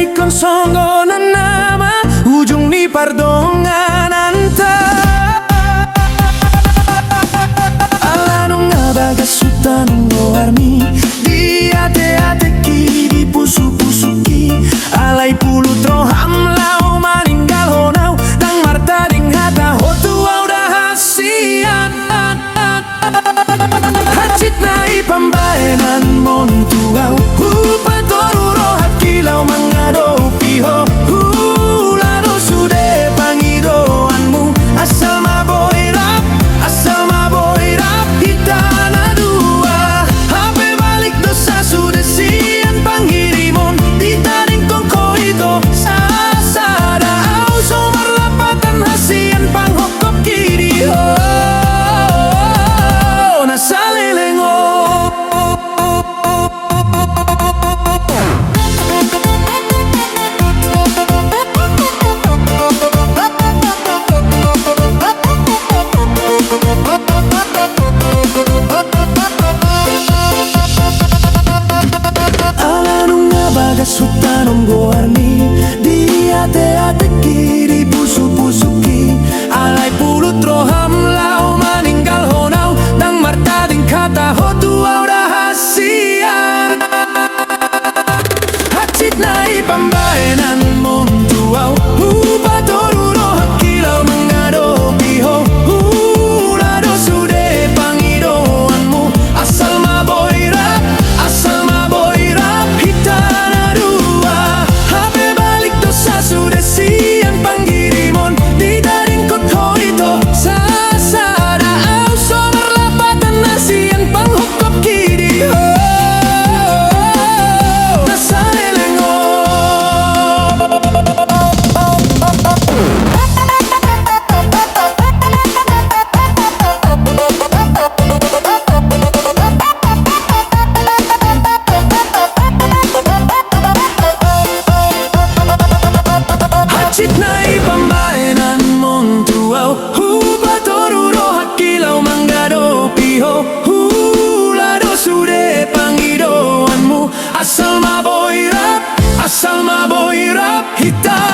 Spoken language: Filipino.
ikon songgonan nama ujung ni pardongan anta alanu ngabaga sutan armi di ate ki di pusu-pusuki alai pulu troham lau maninggal honau dang marta ding hata hotu au rahasian hacit nai pambaenan montuau patoruro hakilau mangado piho lado sude pangidoanmu asal maboirap hitana dua hape balik dosa sude sian panghirimon ditaring kongko itu sasada au somar lapatan hasian panghokop kiri nasalelengo Sutanong goarni di ate kiri pusu-pusuki alai pulut roham lau maninggal honau dang marta ding kata hotu au rahasia hacit nai pambaenan montuau patoruro hakilau mangado piho lado sude pangidoanmu asal maboirap hitana sudah siang panggirimon di daring kotho itu sasada au somar lapatan nasian panghokop kiri nasalelengo hacit nai pambaenan montuau patoruro hakilau mangado piho lado sude pangidoanmu asal maboirap hitana